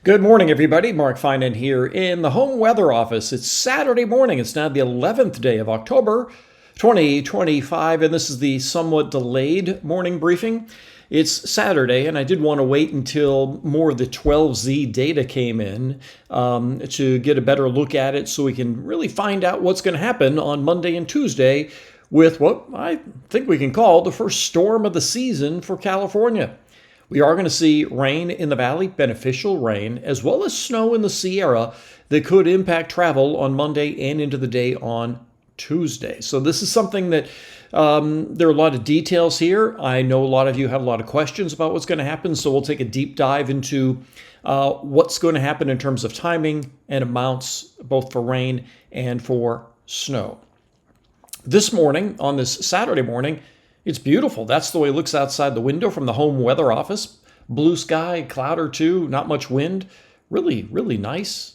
Good morning, everybody. Mark Finan here in the home weather office. It's Saturday morning. It's now the 11th day of October, 2025, and this is the somewhat delayed morning briefing. It's Saturday, and I did want to wait until more of the 12Z data came in to get a better look at it so we can really find out what's going to happen on Monday and Tuesday with what I think we can call the first storm of the season for California. We are going to see rain in the valley, beneficial rain, as well as snow in the Sierra that could impact travel on Monday and into the day on Tuesday. So this is something that there are a lot of details here. I know a lot of you have a lot of questions about what's going to happen, so we'll take a deep dive into what's going to happen in terms of timing and amounts, both for rain and for snow. This morning, on this Saturday morning, it's beautiful. That's the way it looks outside the window from the home weather office. Blue sky, cloud or two, not much wind. Really, really nice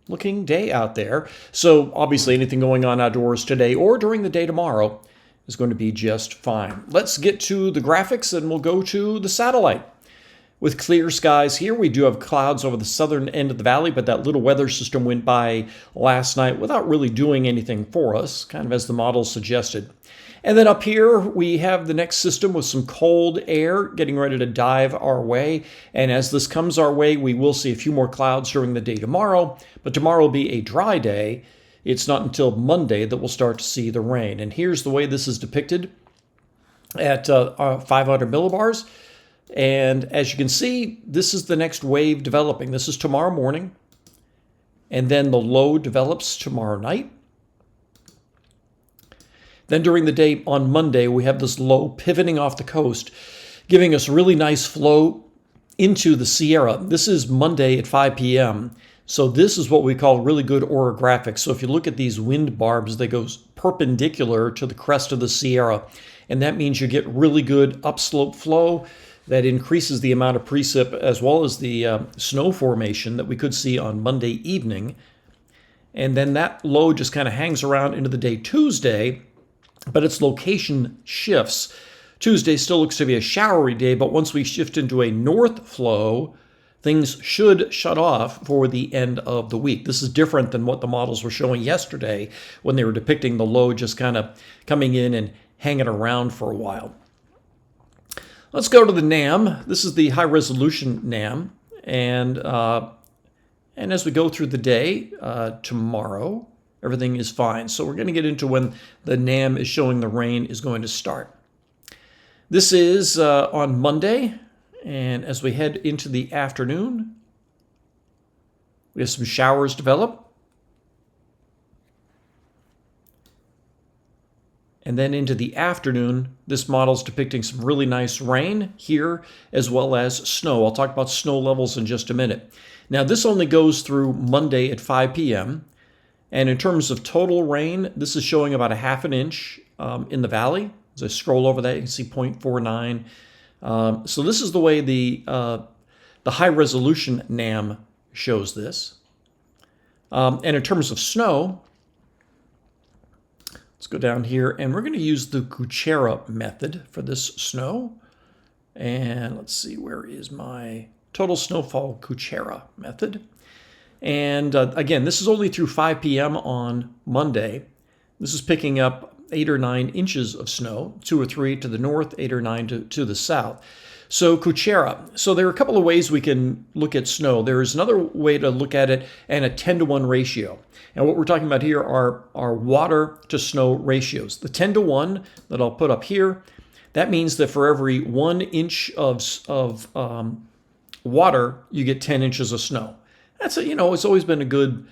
looking day out there. So obviously anything going on outdoors today or during the day tomorrow is going to be just fine. Let's get to the graphics and we'll go to the satellite. With clear skies here, we do have clouds over the southern end of the valley, but that little weather system went by last night without really doing anything for us, kind of as the model suggested. And then up here, we have the next system with some cold air getting ready to dive our way. And as this comes our way, we will see a few more clouds during the day tomorrow. But tomorrow will be a dry day. It's not until Monday that we'll start to see the rain. And here's the way this is depicted at 500 millibars. And as you can see, this is the next wave developing. This is tomorrow morning. And then the low develops tomorrow night. Then during the day on Monday, we have this low pivoting off the coast, giving us really nice flow into the Sierra. This is Monday at 5 p.m. So this is what we call really good orographics. So if you look at these wind barbs, they go perpendicular to the crest of the Sierra. And that means you get really good upslope flow that increases the amount of precip as well as the snow formation that we could see on Monday evening. And then that low just kind of hangs around into the day Tuesday, but its location shifts. Tuesday still looks to be a showery day, but once we shift into a north flow, things should shut off for the end of the week. This is different than what the models were showing yesterday when they were depicting the low just kind of coming in and hanging around for a while. Let's go to the NAM. This is the high resolution NAM. And as we go through the day tomorrow, everything is fine. So we're going to get into when the NAM is showing the rain is going to start. This is on Monday, and as we head into the afternoon, we have some showers develop. And then into the afternoon, this model is depicting some really nice rain here, as well as snow. I'll talk about snow levels in just a minute. Now, this only goes through Monday at 5 p.m., and in terms of total rain, this is showing about a half an inch in the valley. As I scroll over that, you can see 0.49. So this is the way the high resolution NAM shows this. And in terms of snow, let's go down here, and we're going to use the Kuchera method for this snow. And let's see, where is my total snowfall Kuchera method? And again, this is only through 5 p.m. on Monday. This is picking up 8 or 9 inches of snow, 2 or 3 to the north, 8 or 9 to the south. So Kuchera. So there are a couple of ways we can look at snow. There is another way to look at it, and a 10-to-1 ratio. And what we're talking about here are water to snow ratios. The 10-to-1 that I'll put up here, that means that for every 1 inch of water, you get 10 inches of snow. That's it's always been a good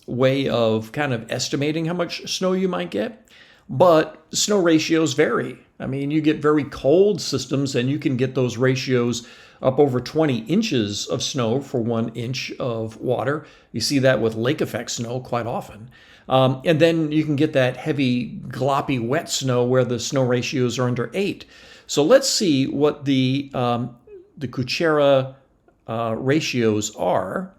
way of kind of estimating how much snow you might get. But snow ratios vary. I mean, you get very cold systems and you can get those ratios up over 20 inches of snow for 1 inch of water. You see that with lake effect snow quite often. And then you can get that heavy, gloppy, wet snow where the snow ratios are under 8. So let's see what the Kuchera ratios are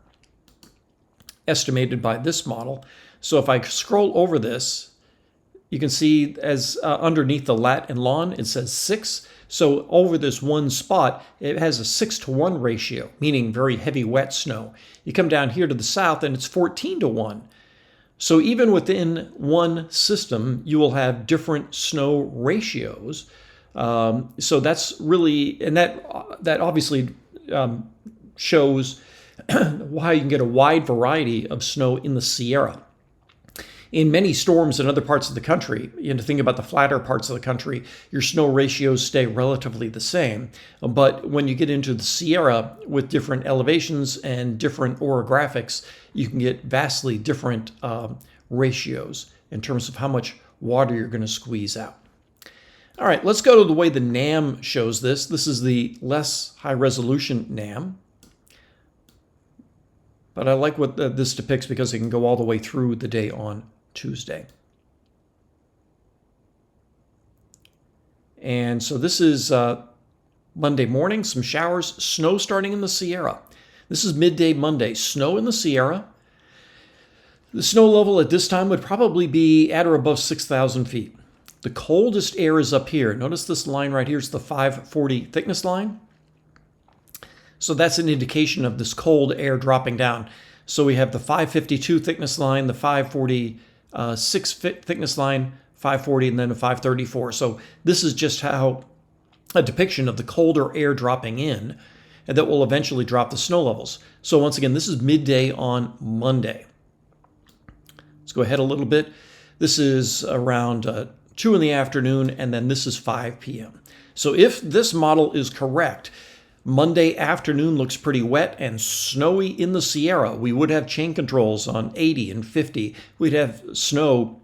estimated by this model. So if I scroll over this, you can see as underneath the lat and lawn, it says 6. So over this one spot, it has a 6-to-1 ratio, meaning very heavy wet snow. You come down here to the south and it's 14-to-1. So even within one system, you will have different snow ratios. So that's really, and that obviously shows how you can get a wide variety of snow in the Sierra. In many storms in other parts of the country, think about the flatter parts of the country, your snow ratios stay relatively the same. But when you get into the Sierra with different elevations and different orographics, you can get vastly different ratios in terms of how much water you're going to squeeze out. All right, let's go to the way the NAM shows this. This is the less high resolution NAM. But I like what this depicts because it can go all the way through the day on Tuesday. And so this is Monday morning, some showers, snow starting in the Sierra. This is midday Monday, snow in the Sierra. The snow level at this time would probably be at or above 6,000 feet. The coldest air is up here. Notice this line right here is the 540 thickness line. So that's an indication of this cold air dropping down. So we have the 552 thickness line, the 546 thickness line, 540, and then a 534. So this is just how a depiction of the colder air dropping in, and that will eventually drop the snow levels. So once again, this is midday on Monday. Let's go ahead a little bit. This is around 2 in the afternoon, and then this is 5 p.m. So if this model is correct, Monday afternoon looks pretty wet and snowy in the Sierra. We would have chain controls on 80 and 50. We'd have snow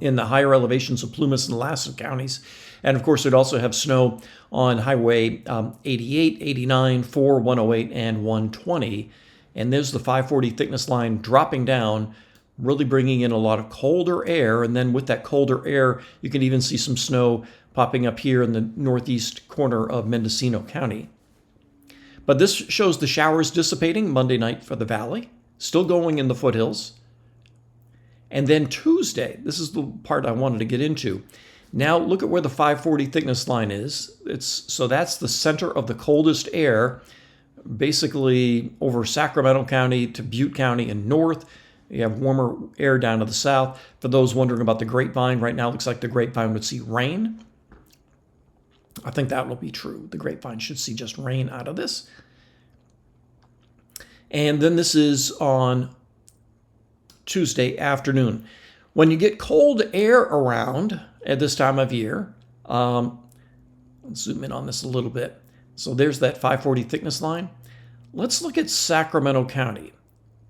in the higher elevations of Plumas and Lassen counties. And of course, we'd also have snow on Highway 88, 89, 4, 108, and 120. And there's the 540 thickness line dropping down, really bringing in a lot of colder air. And then with that colder air, you can even see some snow popping up here in the northeast corner of Mendocino County. But this shows the showers dissipating Monday night for the valley, still going in the foothills. And then Tuesday, this is the part I wanted to get into. Now look at where the 540 thickness line is. So that's the center of the coldest air, basically over Sacramento County to Butte County and north. You have warmer air down to the south. For those wondering about the grapevine, right now it looks like the grapevine would see rain. I think that will be true. The grapevine should see just rain out of this. And then this is on Tuesday afternoon. When you get cold air around at this time of year, let's zoom in on this a little bit. So there's that 540 thickness line. Let's look at Sacramento County.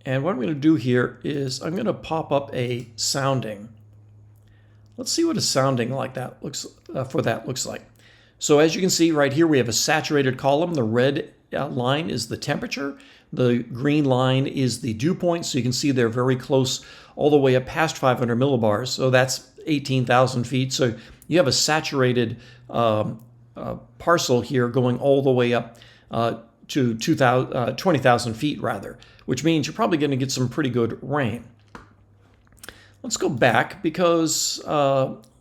And what I'm going to do here is I'm going to pop up a sounding. Let's see what a sounding like that looks like. So as you can see right here, we have a saturated column. The red line is the temperature. The green line is the dew point. So you can see they're very close all the way up past 500 millibars. So that's 18,000 feet. So you have a saturated parcel here going all the way up to 20,000 feet rather, which means you're probably going to get some pretty good rain. Let's go back because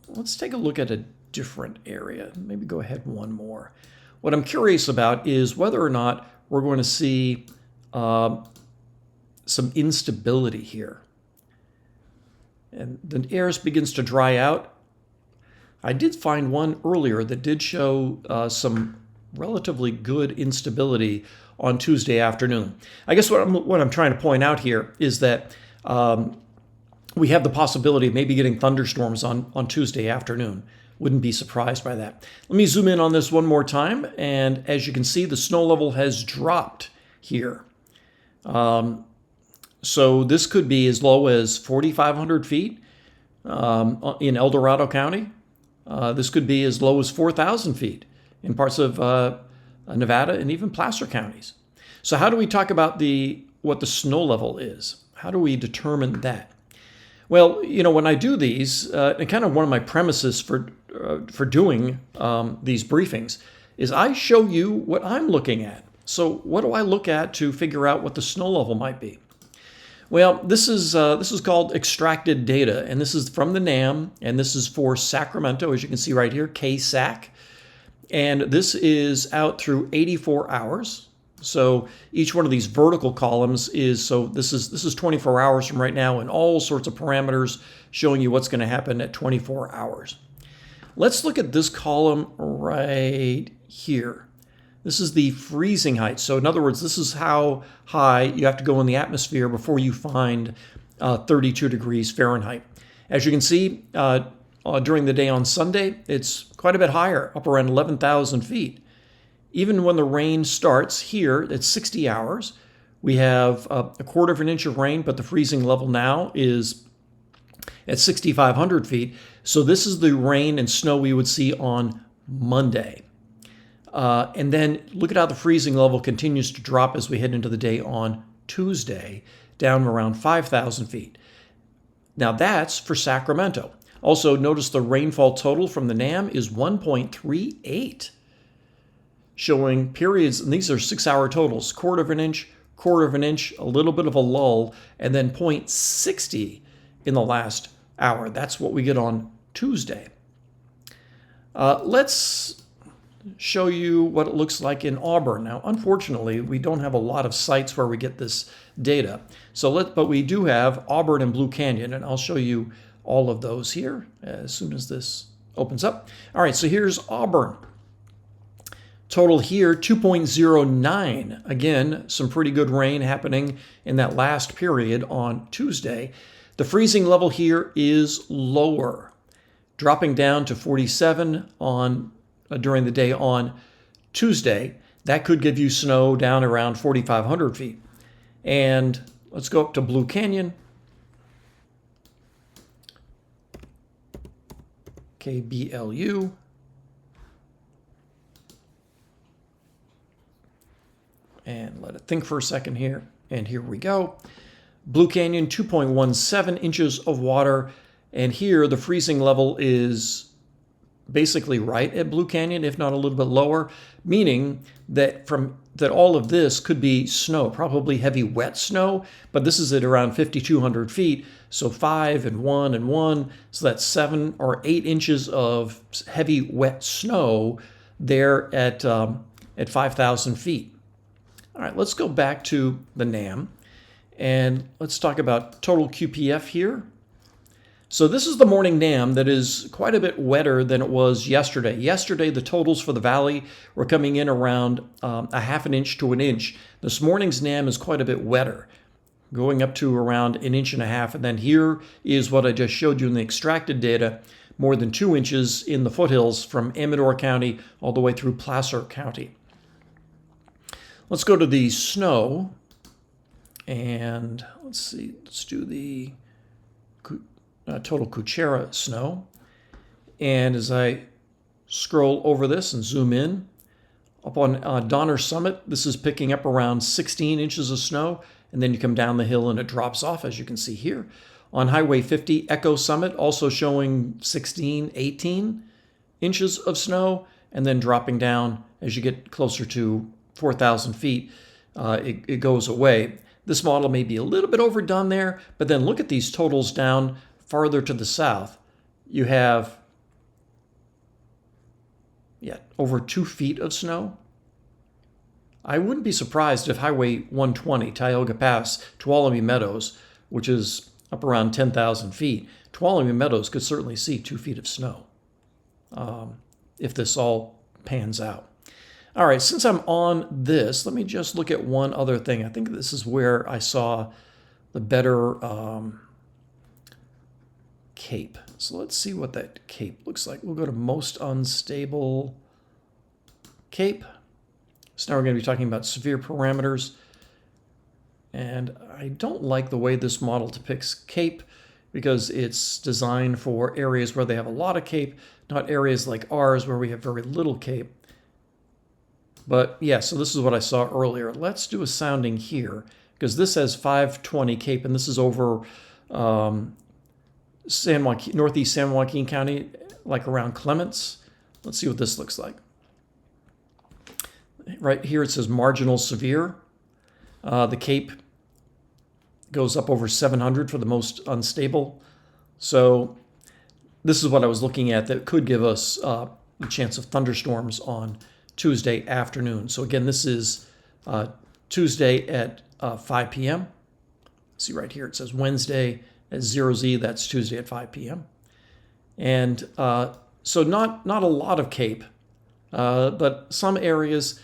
let's take a look at a different area. Maybe go ahead one more. What I'm curious about is whether or not we're going to see some instability here. And the air begins to dry out. I did find one earlier that did show some relatively good instability on Tuesday afternoon. I guess what I'm trying to point out here is that we have the possibility of maybe getting thunderstorms on Tuesday afternoon. Wouldn't be surprised by that. Let me zoom in on this one more time. And as you can see, the snow level has dropped here. So this could be as low as 4,500 feet in El Dorado County. This could be as low as 4,000 feet in parts of Nevada and even Placer counties. So how do we talk about what the snow level is? How do we determine that? Well, when I do these, and kind of one of my premises for doing these briefings is I show you what I'm looking at. So what do I look at to figure out what the snow level might be? Well, this is called extracted data, and this is from the NAM, and this is for Sacramento, as you can see right here, KSAC, and this is out through 84 hours. So each one of these vertical columns is, so this is 24 hours from right now, and all sorts of parameters showing you what's going to happen at 24 hours. Let's look at this column right here. This is the freezing height. So in other words, this is how high you have to go in the atmosphere before you find 32 degrees Fahrenheit. As you can see, during the day on Sunday, it's quite a bit higher, up around 11,000 feet. Even when the rain starts here, it's 60 hours. We have a quarter of an inch of rain, but the freezing level now is at 6,500 feet. So this is the rain and snow we would see on Monday. And then look at how the freezing level continues to drop as we head into the day on Tuesday, down around 5,000 feet. Now that's for Sacramento. Also, notice the rainfall total from the NAM is 1.38, showing periods, and these are 6-hour totals, quarter of an inch, a little bit of a lull, and then 0.60 in the last hour. That's what we get on Tuesday. Let's show you what it looks like in Auburn. Now, unfortunately, we don't have a lot of sites where we get this data. But we do have Auburn and Blue Canyon, and I'll show you all of those here as soon as this opens up. All right, so here's Auburn. Total here, 2.09. Again, some pretty good rain happening in that last period on Tuesday. The freezing level here is lower, dropping down to 47 during the day on Tuesday. That could give you snow down around 4,500 feet. And let's go up to Blue Canyon. KBLU. And let it think for a second here. And here we go. Blue Canyon, 2.17 inches of water. And here the freezing level is basically right at Blue Canyon, if not a little bit lower, meaning that all of this could be snow, probably heavy wet snow, but this is at around 5,200 feet, so 5 and 1 and 1, so that's 7 or 8 inches of heavy wet snow there at 5,000 feet. All right, let's go back to the NAM, and let's talk about total QPF here. So this is the morning NAM that is quite a bit wetter than it was yesterday. Yesterday, the totals for the valley were coming in around a half an inch to an inch. This morning's NAM is quite a bit wetter, going up to around an inch and a half. And then here is what I just showed you in the extracted data, more than 2 inches in the foothills from Amador County all the way through Placer County. Let's go to the snow. And let's see, let's do the total Kuchera snow. And as I scroll over this and zoom in, up on Donner Summit, this is picking up around 16 inches of snow, and then you come down the hill and it drops off, as you can see here. On Highway 50, Echo Summit, also showing 16, 18 inches of snow, and then dropping down as you get closer to 4,000 feet, it goes away. This model may be a little bit overdone there, but then look at these totals down farther to the south. You have over 2 feet of snow. I wouldn't be surprised if Highway 120, Tioga Pass, Tuolumne Meadows, which is up around 10,000 feet, Tuolumne Meadows could certainly see 2 feet of snow if this all pans out. All right, since I'm on this, let me just look at one other thing. I think this is where I saw the better cape. So let's see what that cape looks like. We'll go to most unstable cape. So now we're going to be talking about severe parameters. And I don't like the way this model depicts cape because it's designed for areas where they have a lot of cape, not areas like ours where we have very little cape. But yeah, so this is what I saw earlier. Let's do a sounding here because this has 520 cape and this is over northeast San Joaquin County, like around Clements. Let's see what this looks like. Right here it says marginal severe. The cape Goes up over 700 for the most unstable. So this is what I was looking at that could give us a chance of thunderstorms on Tuesday afternoon. So again, this is Tuesday at 5 p.m. See right here, it says Wednesday at 0Z. That's Tuesday at 5 p.m. And so not a lot of Cape, but some areas.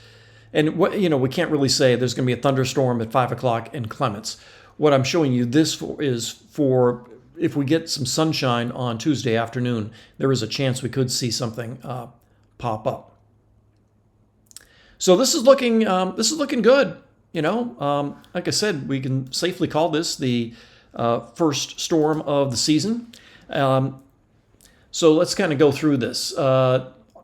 And what we can't really say there's going to be a thunderstorm at 5 o'clock in Clements. What I'm showing you this for is for if we get some sunshine on Tuesday afternoon, there is a chance we could see something pop up. So this is looking good. Like I said, we can safely call this the first storm of the season. So let's kind of go through this.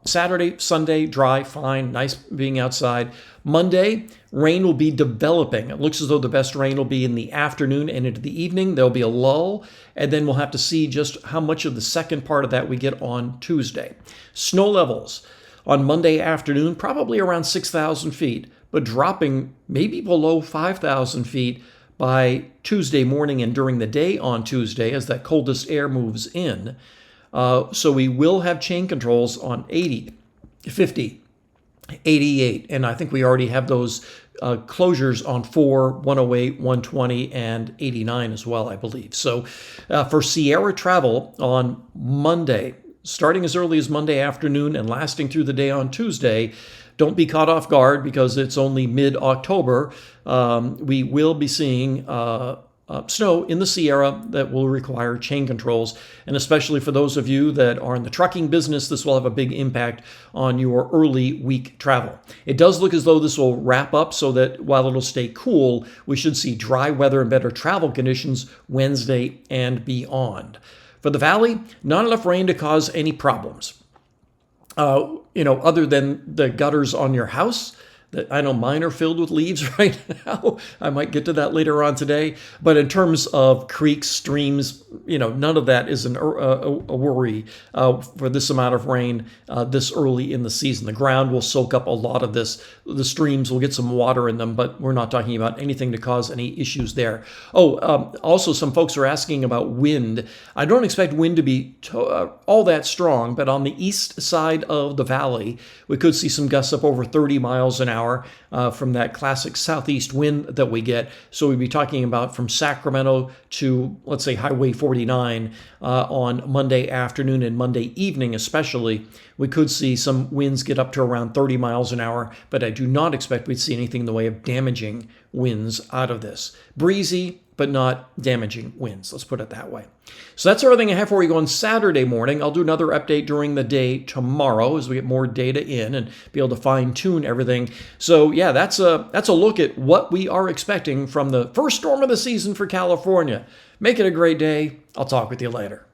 Saturday, Sunday, dry, fine, nice being outside. Monday, rain will be developing. It looks as though the best rain will be in the afternoon and into the evening. There'll be a lull, and then we'll have to see just how much of the second part of that we get on Tuesday. Snow levels on Monday afternoon, probably around 6,000 feet, but dropping maybe below 5,000 feet by Tuesday morning and during the day on Tuesday as that coldest air moves in. So we will have chain controls on 80, 50, 88, and I think we already have those closures on 4, 108, 120, and 89 as well, I believe. So for Sierra travel on Monday, starting as early as Monday afternoon and lasting through the day on Tuesday, don't be caught off guard because it's only mid-October. We will be seeing snow in the Sierra that will require chain controls. And especially for those of you that are in the trucking business, this will have a big impact on your early week travel. It does look as though this will wrap up so that while it'll stay cool, we should see dry weather and better travel conditions Wednesday and beyond. For the valley, not enough rain to cause any problems. Other than the gutters on your house. That I know mine are filled with leaves right now. I might get to that later on today. But in terms of creeks, streams, none of that is a worry for this amount of rain this early in the season. The ground will soak up a lot of this. The streams will get some water in them, but we're not talking about anything to cause any issues there. Also, some folks are asking about wind. I don't expect wind to be all that strong, but on the east side of the valley, we could see some gusts up over 30 miles an hour. From that classic southeast wind that we get. So we'd be talking about from Sacramento to, let's say, Highway 49 on Monday afternoon and Monday evening especially. We could see some winds get up to around 30 miles an hour, but I do not expect we'd see anything in the way of damaging winds out of this. Breezy, but not damaging winds. Let's put it that way. So that's everything I have for you on Saturday morning. I'll do another update during the day tomorrow as we get more data in and be able to fine tune everything. So yeah, that's a look at what we are expecting from the first storm of the season for California. Make it a great day. I'll talk with you later.